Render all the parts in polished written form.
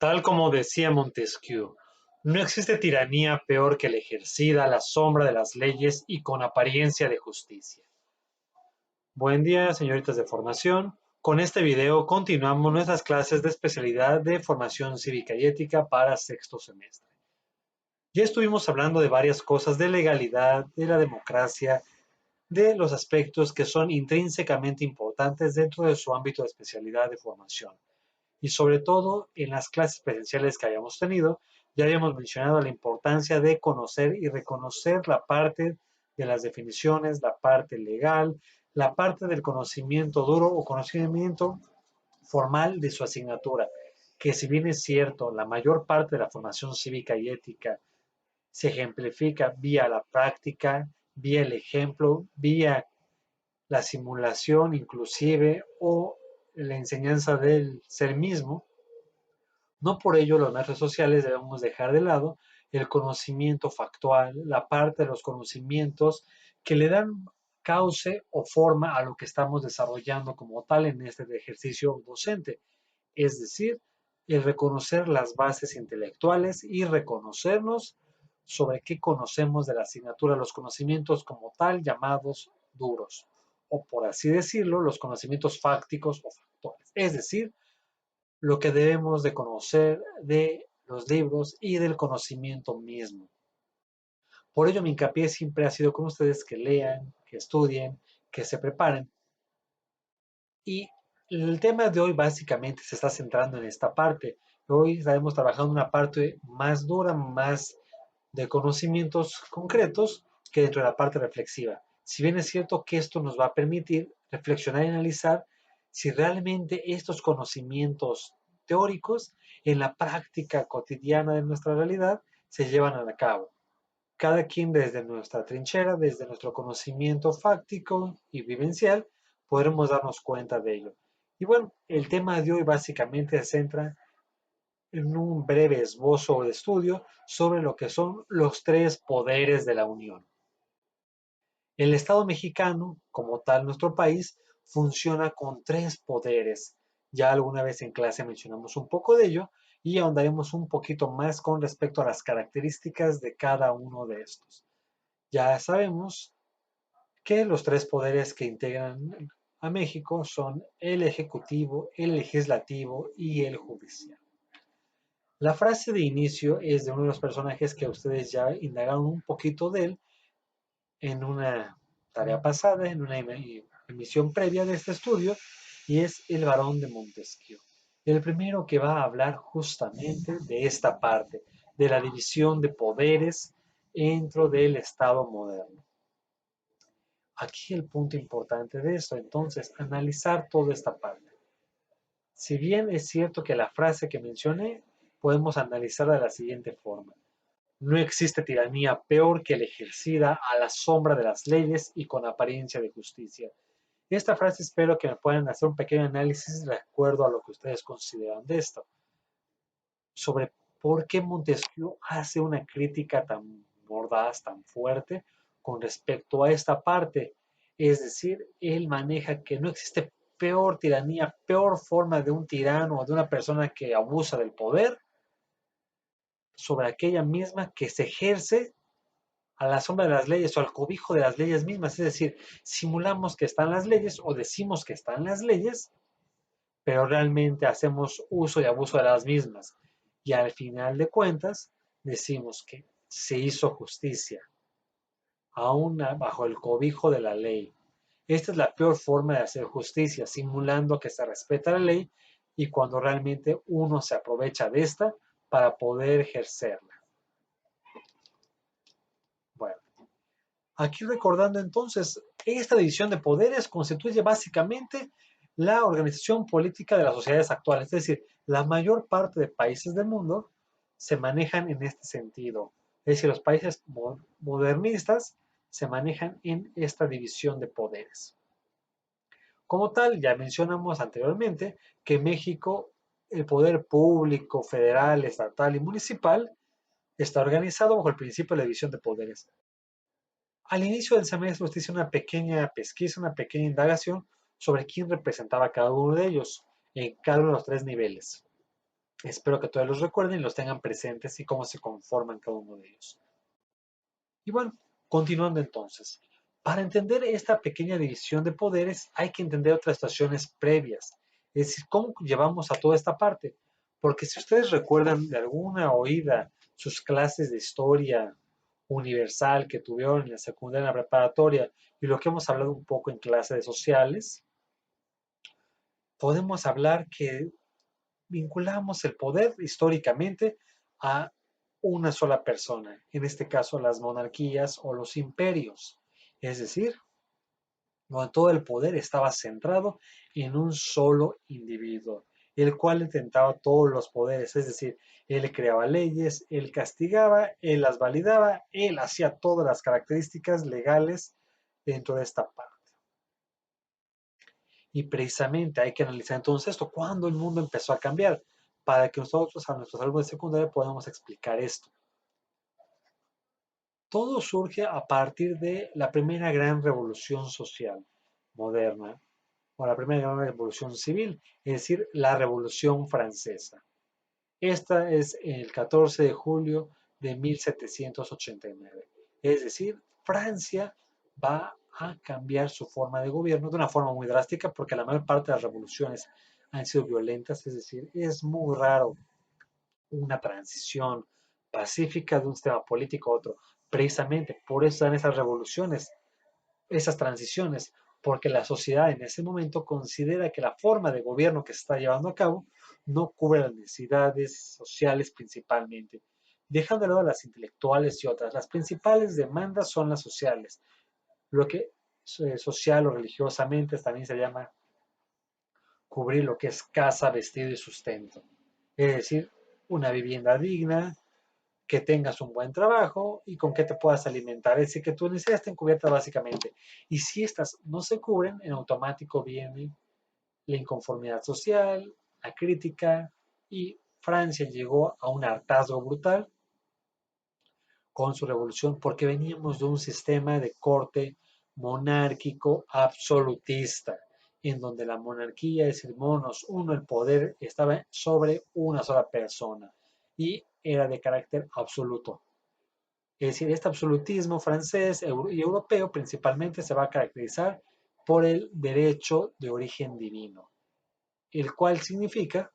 Tal como decía Montesquieu, no existe tiranía peor que la ejercida a la sombra de las leyes y con apariencia de justicia. Buen día, señoritas de formación. Con este video continuamos nuestras clases de especialidad de formación cívica y ética para sexto semestre. Ya estuvimos hablando de varias cosas de legalidad, de la democracia, de los aspectos que son intrínsecamente importantes dentro de su ámbito de especialidad de formación. Y sobre todo en las clases presenciales que hayamos tenido, ya habíamos mencionado la importancia de conocer y reconocer la parte de las definiciones, la parte legal, la parte del conocimiento duro o conocimiento formal de su asignatura, que si bien es cierto, la mayor parte de la formación cívica y ética se ejemplifica vía la práctica, vía el ejemplo, vía la simulación inclusive o la enseñanza del ser mismo. No por ello los maestros sociales debemos dejar de lado el conocimiento factual, la parte de los conocimientos que le dan cauce o forma a lo que estamos desarrollando como tal en este ejercicio docente. Es decir, el reconocer las bases intelectuales y reconocernos sobre qué conocemos de la asignatura, los conocimientos como tal llamados duros, o por así decirlo, los conocimientos fácticos o factuales. Es decir, lo que debemos de conocer de los libros y del conocimiento mismo. Por ello mi hincapié siempre ha sido con ustedes que lean, que estudien, que se preparen. Y el tema de hoy básicamente se está centrando en esta parte. Hoy estaremos trabajando una parte más dura, más de conocimientos concretos que dentro de la parte reflexiva. Si bien es cierto que esto nos va a permitir reflexionar y analizar si realmente estos conocimientos teóricos en la práctica cotidiana de nuestra realidad se llevan a cabo. Cada quien desde nuestra trinchera, desde nuestro conocimiento fáctico y vivencial, podremos darnos cuenta de ello. Y bueno, el tema de hoy básicamente se centra en un breve esbozo de estudio sobre lo que son los tres poderes de la Unión. El Estado mexicano, como tal nuestro país, funciona con tres poderes. Ya alguna vez en clase mencionamos un poco de ello y ahondaremos un poquito más con respecto a las características de cada uno de estos. Ya sabemos que los tres poderes que integran a México son el ejecutivo, el legislativo y el judicial. La frase de inicio es de uno de los personajes que ustedes ya indagaron un poquito de él en una tarea pasada, en una emisión previa de este estudio, y es el Barón de Montesquieu. El primero que va a hablar justamente de esta parte, de la división de poderes dentro del Estado moderno. Aquí el punto importante de esto, entonces, analizar toda esta parte. Si bien es cierto que la frase que mencioné, podemos analizarla de la siguiente forma. No existe tiranía peor que la ejercida a la sombra de las leyes y con apariencia de justicia. Esta frase espero que me puedan hacer un pequeño análisis de acuerdo a lo que ustedes consideran de esto. Sobre por qué Montesquieu hace una crítica tan mordaz, tan fuerte con respecto a esta parte. Es decir, él maneja que no existe peor tiranía, peor forma de un tirano o de una persona que abusa del poder sobre aquella misma que se ejerce a la sombra de las leyes o al cobijo de las leyes mismas. Es decir, simulamos que están las leyes o decimos que están las leyes, pero realmente hacemos uso y abuso de las mismas. Y al final de cuentas, decimos que se hizo justicia, aún bajo el cobijo de la ley. Esta es la peor forma de hacer justicia, simulando que se respeta la ley y cuando realmente uno se aprovecha de esta para poder ejercerla. Bueno, aquí recordando entonces, esta división de poderes constituye básicamente la organización política de las sociedades actuales, es decir, la mayor parte de países del mundo se manejan en este sentido. Es decir, los países modernistas se manejan en esta división de poderes. Como tal, ya mencionamos anteriormente que en México el poder público, federal, estatal y municipal está organizado bajo el principio de la división de poderes. Al inicio del semestre usted hizo una pequeña pesquisa, una pequeña indagación sobre quién representaba cada uno de ellos en cada uno de los tres niveles. Espero que todos los recuerden y los tengan presentes y cómo se conforman cada uno de ellos. Y bueno, continuando entonces. Para entender esta pequeña división de poderes hay que entender otras situaciones previas, es decir, cómo llevamos a toda esta parte. Porque si ustedes recuerdan de alguna oída sus clases de historia universal que tuvieron en la secundaria, en la preparatoria, y lo que hemos hablado un poco en clases de sociales, podemos hablar que vinculamos el poder históricamente a una sola persona, en este caso las monarquías o los imperios, es decir, donde todo el poder estaba centrado en un solo individuo, el cual intentaba todos los poderes, es decir, él creaba leyes, él castigaba, él las validaba, él hacía todas las características legales dentro de esta parte. Y precisamente hay que analizar entonces esto, cuándo el mundo empezó a cambiar, para que nosotros a nuestros alumnos de secundaria podamos explicar esto. Todo surge a partir de la primera gran revolución social moderna, o la primera gran revolución civil, es decir, la Revolución Francesa. Esta es el 14 de julio de 1789. Es decir, Francia va a cambiar su forma de gobierno de una forma muy drástica porque la mayor parte de las revoluciones han sido violentas, es decir, es muy raro una transición pacífica de un sistema político a otro. Precisamente por eso dan esas revoluciones, esas transiciones, porque la sociedad en ese momento considera que la forma de gobierno que se está llevando a cabo no cubre las necesidades sociales principalmente, dejando de lado las intelectuales y otras. Las principales demandas son las sociales, lo que social o religiosamente también se llama cubrir lo que es casa, vestido y sustento. Es decir, una vivienda digna, que tengas un buen trabajo y con que te puedas alimentar. Es decir, que tus necesidades estén cubiertas básicamente. Y si estas no se cubren, en automático viene la inconformidad social, la crítica, y Francia llegó a un hartazgo brutal con su revolución porque veníamos de un sistema de corte monárquico absolutista, en donde la monarquía, es decir, monos, uno, el poder estaba sobre una sola persona y era de carácter absoluto. Es decir, este absolutismo francés y europeo principalmente se va a caracterizar por el derecho de origen divino, el cual significa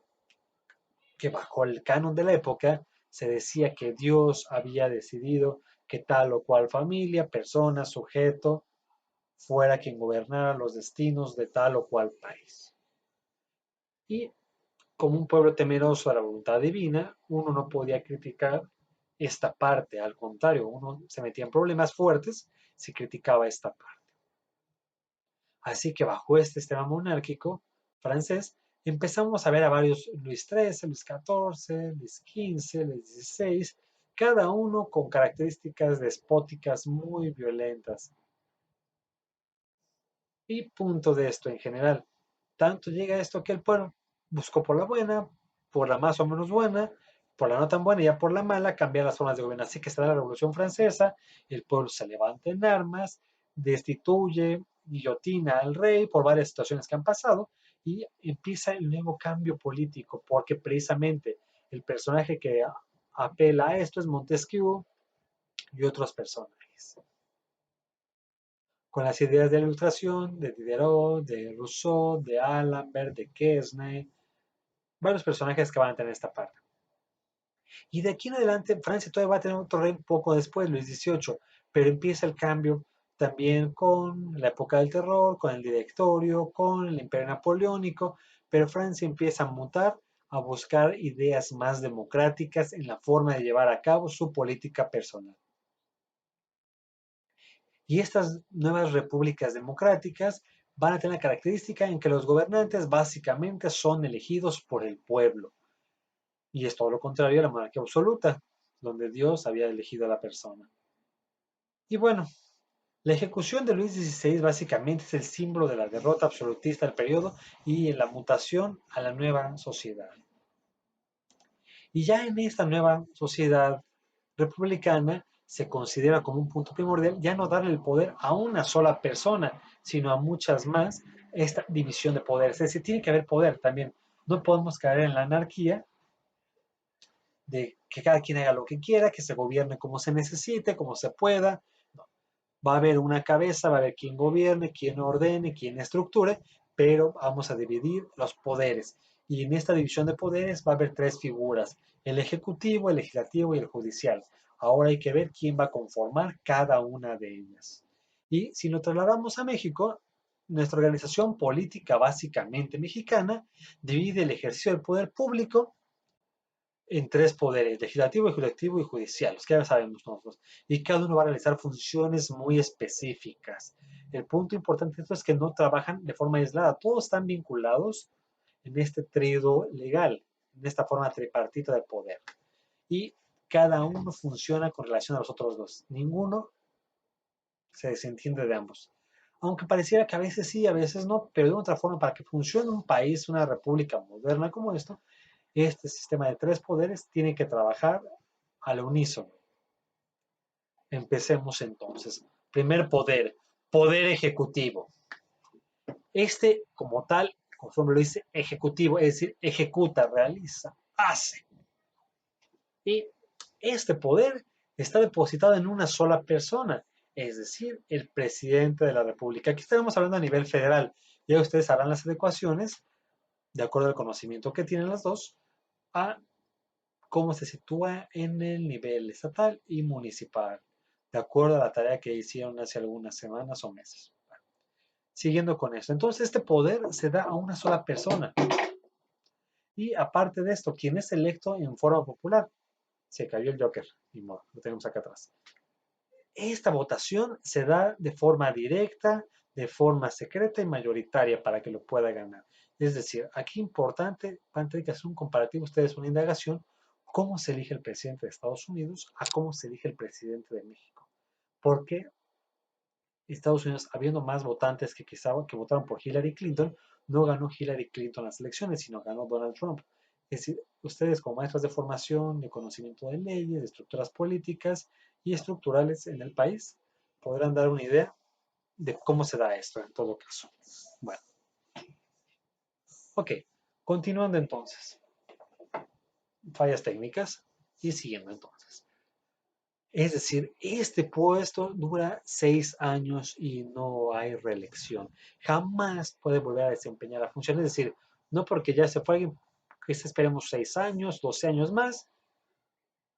que bajo el canon de la época se decía que Dios había decidido que tal o cual familia, persona, sujeto, fuera quien gobernara los destinos de tal o cual país. Y como un pueblo temeroso de la voluntad divina, uno no podía criticar esta parte, al contrario, uno se metía en problemas fuertes si criticaba esta parte. Así que bajo este sistema monárquico francés empezamos a ver a varios Luis XIII, Luis XIV, Luis XV, Luis XVI, cada uno con características despóticas muy violentas. Y punto de esto en general. Tanto llega esto que el pueblo buscó por la buena, por la más o menos buena, por la no tan buena y ya por la mala, cambiar las formas de gobierno. Así que está la Revolución Francesa, el pueblo se levanta en armas, destituye, guillotina al rey por varias situaciones que han pasado y empieza el nuevo cambio político, porque precisamente el personaje que apela a esto es Montesquieu y otros personajes con las ideas de la Ilustración, de Diderot, de Rousseau, de Alembert, de Quesnay, varios personajes que van a tener esta parte. Y de aquí en adelante, Francia todavía va a tener otro rey un poco después, Luis XVIII, pero empieza el cambio también con la época del terror, con el directorio, con el imperio napoleónico, pero Francia empieza a mutar, a buscar ideas más democráticas en la forma de llevar a cabo su política personal. Y estas nuevas repúblicas democráticas van a tener la característica en que los gobernantes básicamente son elegidos por el pueblo. Y es todo lo contrario a la monarquía absoluta, donde Dios había elegido a la persona. Y bueno, la ejecución de Luis XVI básicamente es el símbolo de la derrota absolutista del periodo y en la mutación a la nueva sociedad. Y ya en esta nueva sociedad republicana se considera como un punto primordial ya no darle el poder a una sola persona, sino a muchas más, esta división de poderes. Es decir, tiene que haber poder también. No podemos caer en la anarquía de que cada quien haga lo que quiera, que se gobierne como se necesite, como se pueda. No. Va a haber una cabeza, va a haber quien gobierne, quien ordene, quien estructure, pero vamos a dividir los poderes. Y en esta división de poderes va a haber tres figuras, el ejecutivo, el legislativo y el judicial. Ahora hay que ver quién va a conformar cada una de ellas. Y si lo trasladamos a México, nuestra organización política básicamente mexicana divide el ejercicio del poder público en tres poderes, legislativo, ejecutivo y judicial, los que ya sabemos nosotros, y cada uno va a realizar funciones muy específicas. El punto importante de esto es que no trabajan de forma aislada, todos están vinculados en este tríodo legal, en esta forma tripartita de poder, y cada uno funciona con relación a los otros dos, ninguno se desentiende de ambos. Aunque pareciera que a veces sí, a veces no, pero de otra forma, para que funcione un país, una república moderna como esto, este sistema de tres poderes tiene que trabajar al unísono. Empecemos entonces. Primer poder, poder ejecutivo. Este, como tal, como su nombre lo dice, ejecutivo, es decir, ejecuta, realiza, hace. Y este poder está depositado en una sola persona, es decir, el presidente de la República. Aquí estamos hablando a nivel federal. Ya ustedes harán las adecuaciones, de acuerdo al conocimiento que tienen las dos, a cómo se sitúa en el nivel estatal y municipal, de acuerdo a la tarea que hicieron hace algunas semanas o meses. Siguiendo con esto, entonces este poder se da a una sola persona. Y aparte de esto, quien es electo en forma popular, se cayó el Joker, y modo, lo tenemos acá atrás. Esta votación se da de forma directa, de forma secreta y mayoritaria para que lo pueda ganar. Es decir, aquí importante, van a tener que hacer un comparativo, ustedes una indagación, cómo se elige el presidente de Estados Unidos a cómo se elige el presidente de México. Porque Estados Unidos, habiendo más votantes que quizá que votaron por Hillary Clinton, no ganó Hillary Clinton las elecciones, sino ganó Donald Trump. Es decir, ustedes como maestros de formación, de conocimiento de leyes, de estructuras políticas y estructurales en el país, podrán dar una idea de cómo se da esto en todo caso. Bueno, ok, continuando entonces. Fallas técnicas y siguiendo entonces. Es decir, este puesto dura 6 años y no hay reelección. Jamás puede volver a desempeñar la función. Es decir, no porque ya se fue alguien, que esperemos 6 años, 12 años más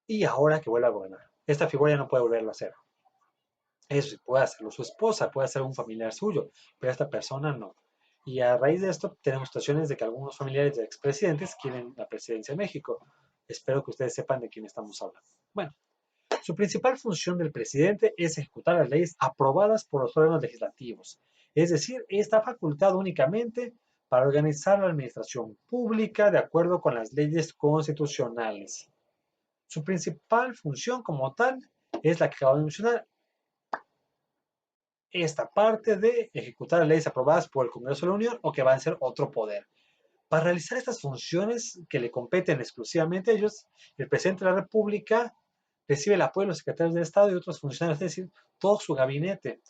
y ahora que vuelva a gobernar. Esta figura ya no puede volverlo a hacer. Eso sí, puede hacerlo su esposa, puede ser un familiar suyo, pero esta persona no. Y a raíz de esto tenemos situaciones de que algunos familiares de expresidentes quieren la presidencia de México. Espero que ustedes sepan de quién estamos hablando. Bueno, su principal función del presidente es ejecutar las leyes aprobadas por los órganos legislativos. Es decir, está facultado únicamente para organizar la administración pública de acuerdo con las leyes constitucionales. Su principal función como tal es la que acabo de mencionar, esta parte de ejecutar las leyes aprobadas por el Congreso de la Unión o que van a ser otro poder. Para realizar estas funciones que le competen exclusivamente a ellos, el presidente de la República recibe el apoyo de los secretarios de Estado y otros funcionarios, es decir, todo su gabinete.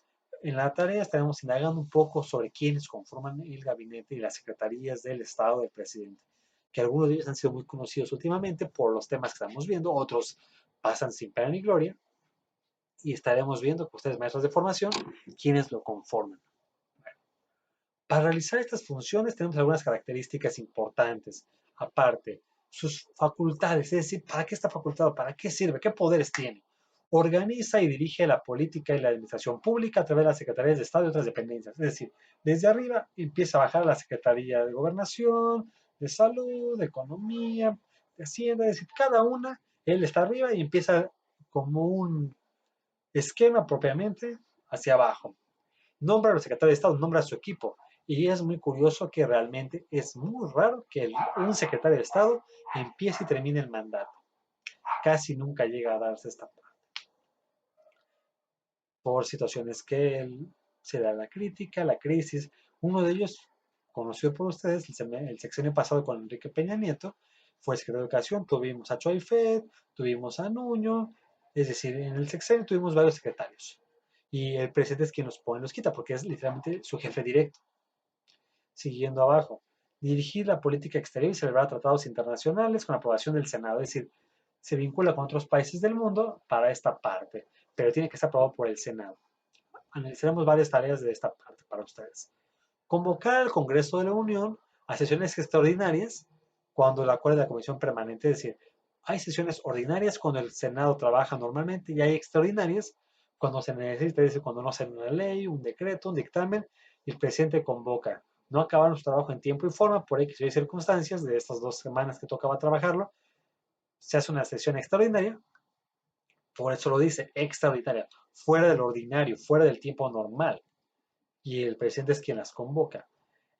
En la tarea estaremos indagando un poco sobre quiénes conforman el gabinete y las secretarías del Estado del presidente, que algunos de ellos han sido muy conocidos últimamente por los temas que estamos viendo, otros pasan sin pena ni gloria, y estaremos viendo con ustedes, maestros de formación, quiénes lo conforman. Para realizar estas funciones tenemos algunas características importantes. Aparte, sus facultades, es decir, ¿para qué está facultado? ¿Para qué sirve? ¿Qué poderes tiene? Organiza y dirige la política y la administración pública a través de las secretarías de Estado y otras dependencias. Es decir, desde arriba empieza a bajar la Secretaría de Gobernación, de Salud, de Economía, de Hacienda, es decir, cada una, él está arriba y empieza como un esquema propiamente hacia abajo. Nombra a los secretarios de Estado, nombra a su equipo. Y es muy curioso que realmente es muy raro que un secretario de Estado empiece y termine el mandato. Casi nunca llega a darse esta parte. Por situaciones que él se da la crítica, la crisis. Uno de ellos, conocido por ustedes, el sexenio pasado con Enrique Peña Nieto, fue el secretario de Educación. Tuvimos a Choi Fed, tuvimos a Nuño. Es decir, en el sexenio tuvimos varios secretarios. Y el presidente es quien los pone y los quita, porque es literalmente su jefe directo. Siguiendo abajo, dirigir la política exterior y celebrar tratados internacionales con aprobación del Senado. Es decir, se vincula con otros países del mundo para esta parte, pero tiene que ser aprobado por el Senado. Analizaremos varias tareas de esta parte para ustedes. Convocar al Congreso de la Unión a sesiones extraordinarias cuando la acuerde la Comisión Permanente, es decir, hay sesiones ordinarias cuando el Senado trabaja normalmente y hay extraordinarias cuando se necesita, es decir, cuando no se una ley, un decreto, un dictamen, y el presidente convoca. No acabaron su trabajo en tiempo y forma por X y circunstancias de estas 2 semanas que tocaba trabajarlo, se hace una sesión extraordinaria, por eso lo dice, extraordinaria, fuera del ordinario, fuera del tiempo normal, y el presidente es quien las convoca.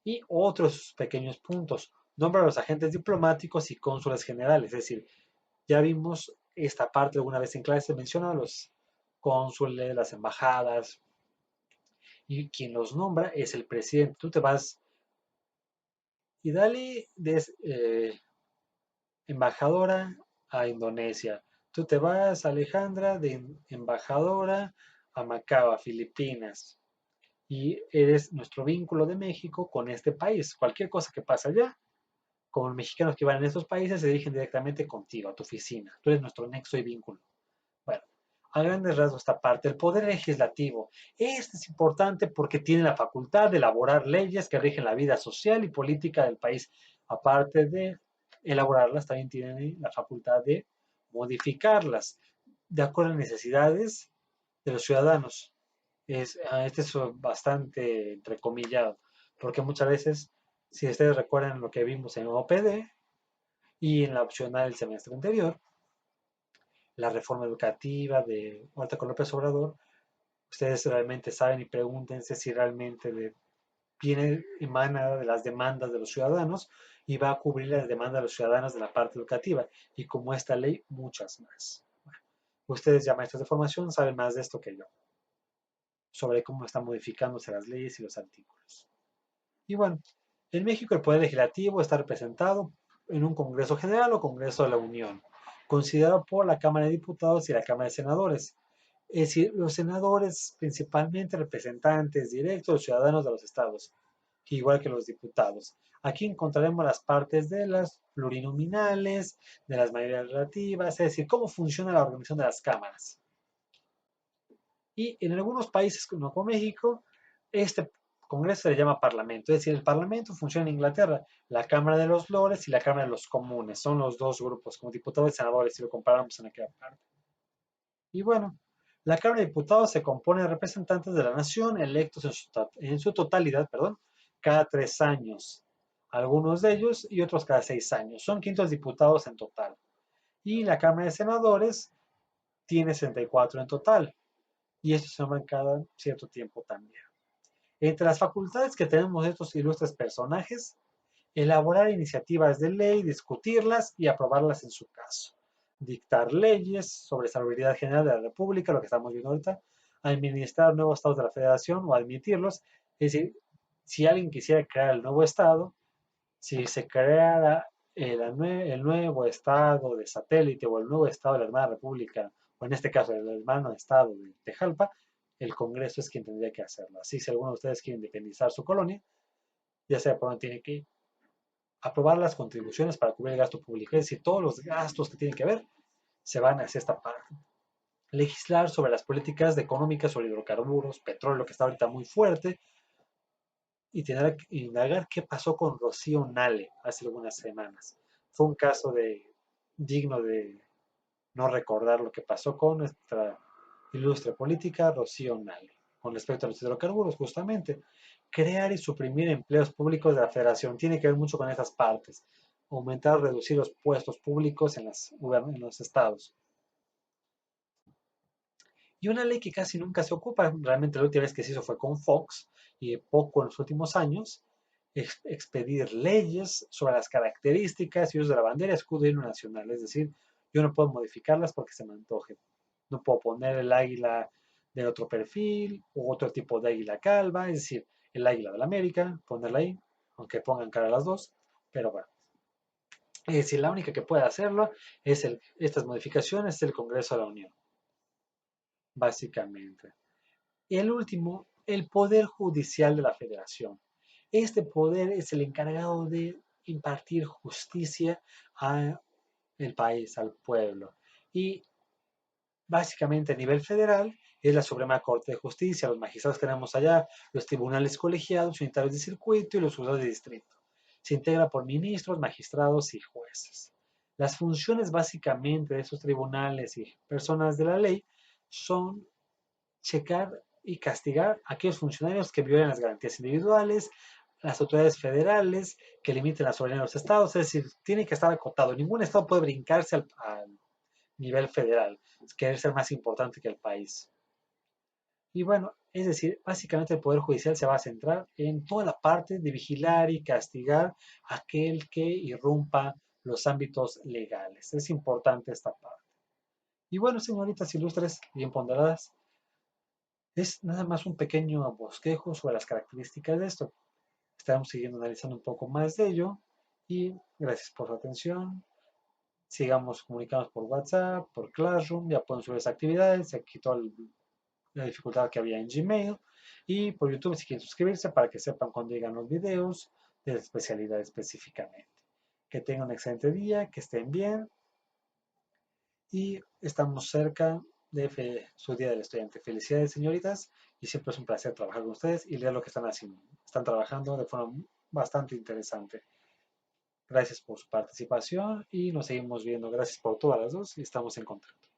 Y otros pequeños puntos, nombra a los agentes diplomáticos y cónsules generales, es decir, ya vimos esta parte alguna vez en clase, se menciona a los cónsules, las embajadas, y quien los nombra es el presidente. Tú te vas y dale embajadora a Indonesia. Tú te vas, Alejandra, de embajadora a Macao, a Filipinas. Y eres nuestro vínculo de México con este país. Cualquier cosa que pasa allá, como los mexicanos que van en estos países, se dirigen directamente contigo, a tu oficina. Tú eres nuestro nexo y vínculo. Bueno, a grandes rasgos esta parte. El poder legislativo. Este es importante porque tiene la facultad de elaborar leyes que rigen la vida social y política del país. Aparte de elaborarlas, también tiene la facultad de modificarlas de acuerdo a las necesidades de los ciudadanos. Este es bastante entrecomillado, porque muchas veces, si ustedes recuerdan lo que vimos en OPD y en la opcional del semestre anterior, la reforma educativa de Huerta con López Obrador, ustedes realmente saben y pregúntense si realmente viene, emana de las demandas de los ciudadanos y va a cubrir las demandas de los ciudadanos de la parte educativa, y como esta ley, muchas más. Bueno, ustedes ya maestros de formación saben más de esto que yo, sobre cómo están modificándose las leyes y los artículos. Y bueno, en México el Poder Legislativo está representado en un Congreso General o Congreso de la Unión, considerado por la Cámara de Diputados y la Cámara de Senadores. Es decir, los senadores principalmente representantes directos de los ciudadanos de los estados, igual que los diputados. Aquí encontraremos las partes de las plurinominales, de las mayorías relativas, es decir, cómo funciona la organización de las cámaras. Y en algunos países como México, este Congreso se le llama Parlamento, es decir, el Parlamento funciona en Inglaterra, la Cámara de los Lores y la Cámara de los Comunes, son los dos grupos, como diputados y senadores, si lo comparamos en aquella parte. Y bueno, la Cámara de Diputados se compone de representantes de la nación electos en su totalidad, perdón, cada 3 años, algunos de ellos y otros cada 6 años, son 500 diputados en total. Y la Cámara de Senadores tiene 64 en total, y estos se nombran cada cierto tiempo también. Entre las facultades que tenemos estos ilustres personajes, elaborar iniciativas de ley, discutirlas y aprobarlas en su caso. Dictar leyes sobre salubridad general de la República, lo que estamos viendo ahorita, administrar nuevos estados de la Federación o admitirlos. Es decir, si alguien quisiera crear el nuevo estado, si se creara el nuevo estado de satélite o el nuevo estado de la hermana república, o en este caso el hermano estado de Tejalpa, el Congreso es quien tendría que hacerlo. Así, si alguno de ustedes quiere independizar su colonia, ya sea por dónde tiene que aprobar las contribuciones para cubrir el gasto público, es decir, todos los gastos que tienen que ver se van hacia esta parte. Legislar sobre las políticas económicas sobre hidrocarburos, petróleo, que está ahorita muy fuerte, y tener que indagar qué pasó con Rocío Nale hace algunas semanas. Fue un caso digno de no recordar lo que pasó con nuestra ilustre política Rocío Nale con respecto a los hidrocarburos, justamente. Crear y suprimir empleos públicos de la federación tiene que ver mucho con estas partes. Aumentar o reducir los puestos públicos en los estados. Y una ley que casi nunca se ocupa, realmente la última vez que se hizo fue con Fox, y poco en los últimos años, es expedir leyes sobre las características y uso de la bandera, escudo y himno nacional. Es decir, yo no puedo modificarlas porque se me antoje. No puedo poner el águila de otro perfil o otro tipo de águila calva, es decir, el águila de la América, ponerla ahí, aunque pongan cara a las dos, pero bueno. Es decir, la única que puede hacerlo es estas modificaciones es el Congreso de la Unión, básicamente. Y el último, el Poder Judicial de la Federación. Este poder es el encargado de impartir justicia a el país, al pueblo. Y básicamente a nivel federal es la Suprema Corte de Justicia, los magistrados que tenemos allá, los tribunales colegiados, unitarios de circuito y los juzgados de distrito. Se integra por ministros, magistrados y jueces. Las funciones básicamente de estos tribunales y personas de la ley son checar y castigar a aquellos funcionarios que violen las garantías individuales, las autoridades federales que limiten la soberanía de los estados, es decir, tiene que estar acotado. Ningún estado puede brincarse al nivel federal, querer ser más importante que el país. Y bueno, es decir, básicamente el Poder Judicial se va a centrar en toda la parte de vigilar y castigar a aquel que irrumpa los ámbitos legales. Es importante esta parte. Y bueno, señoritas ilustres, bien ponderadas, es nada más un pequeño bosquejo sobre las características de esto. Estamos siguiendo analizando un poco más de ello y gracias por su atención. Sigamos comunicándonos por WhatsApp, por Classroom, ya pueden subir las actividades, se quitó la dificultad que había en Gmail y por YouTube si quieren suscribirse para que sepan cuando llegan los videos de la especialidad específicamente. Que tengan un excelente día, que estén bien y estamos cerca de su Día del Estudiante. Felicidades, señoritas, y siempre es un placer trabajar con ustedes y leer lo que están haciendo. Están trabajando de forma bastante interesante. Gracias por su participación y nos seguimos viendo. Gracias por todas las dos y estamos en contacto.